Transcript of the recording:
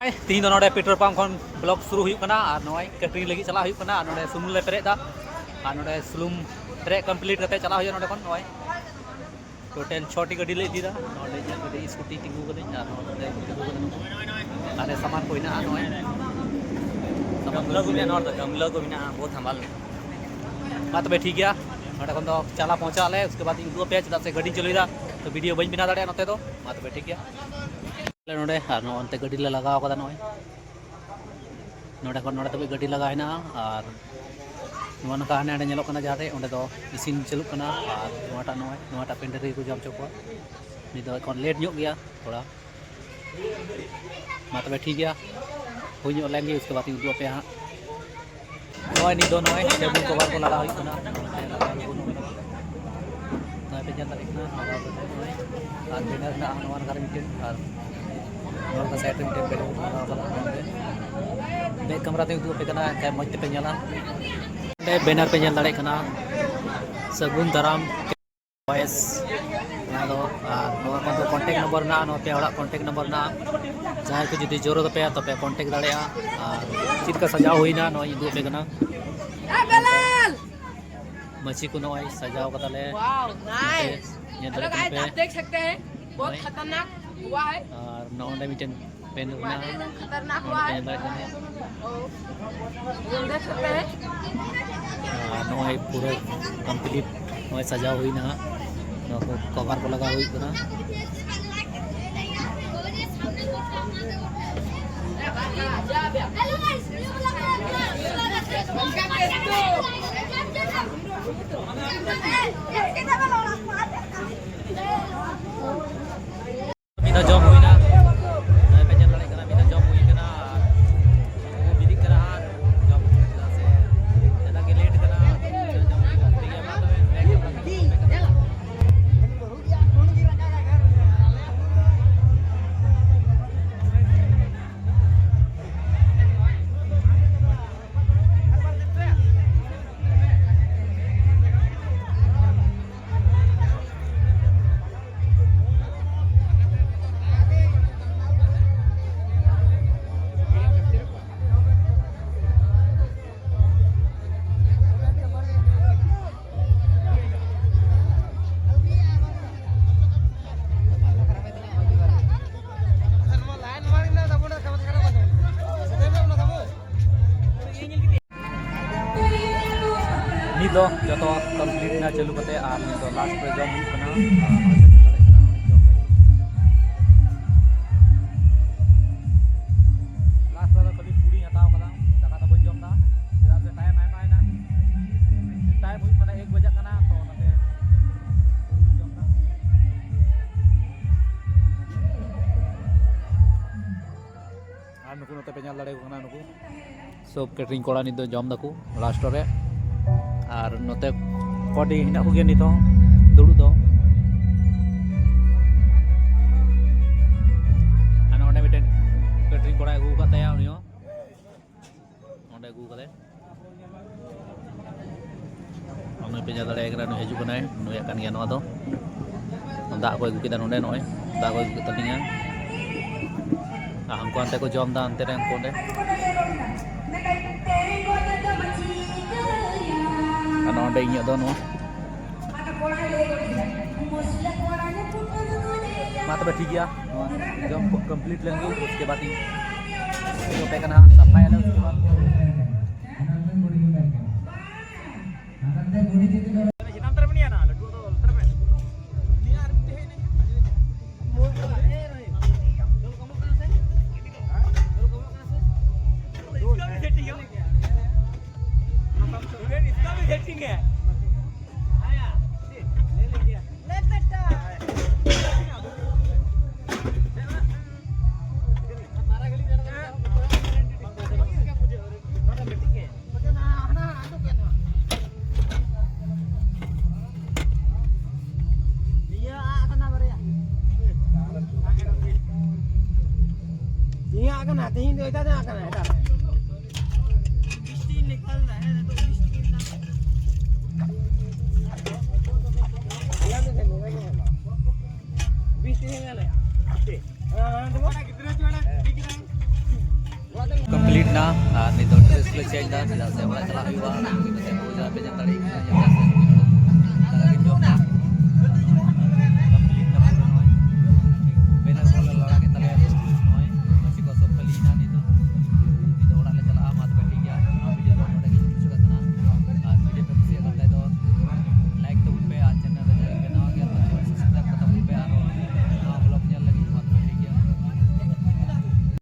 तीन नोडे petrol pump खन block शुरू हुई कना और नोय कैटरिंग लगी चला हुई कना नोडे सुनुम ले पेरे दा और नोडे सुलुम पेरे कंप्लीट करते चला हुई नोडे खन नोय टोटल 6 टी गाड़ी ले दी दा नोडे जे गाड़ी स्कूटी तिंगु कदे और नोडे तिंगु कदे अरे सामान कोई ना नोय सामान लगो में नोड दम लगो में ना बहुत संभाल मा तबे ठीक गया नोडे खन दो चला पहुंचा ले उसके बाद इनको पे चदा से गाड़ी चलुईदा तो वीडियो बइन बिना दाड़े नते दो मा तबे ठीक गया नोडे और नोते गाड़ी ले लगाव कदा नोय नोडे खन नोडे तबे गाड़ी लगाइना और नोना का हाने नेलो कना जाते ओंडे दो इसिन चलुक कना और नोटा पेंडरी को जम चोको नि दो कोन लेट ᱧᱚᱜ गया थोड़ा मा तबे ठीक गया हुई ᱧᱚᱜ लेंगे उसके बाद उदु पे हां नोय नि दो नोय टेबल कवर को लगा हुई कना नोय पे जन तारीख ना लगा दो नोय और बेनर ना नोन कर मिटेन और नोन का सेट मिटेन पे लगा कना बे कैमरा ते उदु पे कना काय मज ते पे nyala बैनर पे जल दाड़े कना सगुन दाराम वॉइस ना दो कॉन्टेक्ट नंबर ना नो पे हड़ा कॉन्टेक्ट नंबर ना जहां को जुदी जरूरत पे तो पे कॉन्टेक्ट दाड़े और चित का सजाव होइना नो इदु पे कना मच्छी को नोय सजाव कताले वाओ नाइस ये गाइस आप देख सकते हैं बहुत खतरनाक हुआ है और नोंडे मिटेन पेन ना खतरनाक हुआ है देख सकते हैं नोय पूरा कंप्लीट नोय सजा हुई ना नो कवर को लगा हुई ना मीना जॉब हुई ना नोय पे जन कना मीना जॉब हुई कना वो बिदी करा जॉब से ज्यादा के लेट करा दो जो तो कंप्लीट ना चलू कते आर नि दो लास्ट पे जॉब हुई कना लास्ट पे खाली पूरी हटाव कला दाका तो बन जॉब दा जेदा से टाइम आय ना टाइम हुई माने 1 बजे कना तो नते पूरी जॉब दा आर नुकु नते पे ñal लड़े कना नुकु सब कैटरिंग कोड़ा नि दो जॉब दाकू लास्ट रे और नोते कोडी हिना को गया नितो दुड़ू दो आना ओंडे मिटेन कैटरिंग कोड़ा अगू का तया उनियो ओंडे अगू कले ओने पे जा दाड़े एकरा नु हेजु बनाय नु याकान गया नवा दो दा को अगू केदा नोंडे नोय दा को अगू तलिंगा हमको अंते को जॉम दा अंते रे कोंडे नोंडे ᱤᱧ ᱫᱚ ᱱᱚ मा तबे ठीक गया जब कंप्लीट लेंगे उसके बाद ही तो पे करना सफाई वाला उसके बाद akan hati ini itu akan ada. Mesti nikal lah, itu mesti kita. Ya tu saya bawa ni. Mesti nikal lah. Mesti. Kita cuci mana? Kita. ना नित ड्रेस ले चेंज दा चला से बड़ा चला हुआ पे जन दाड़ी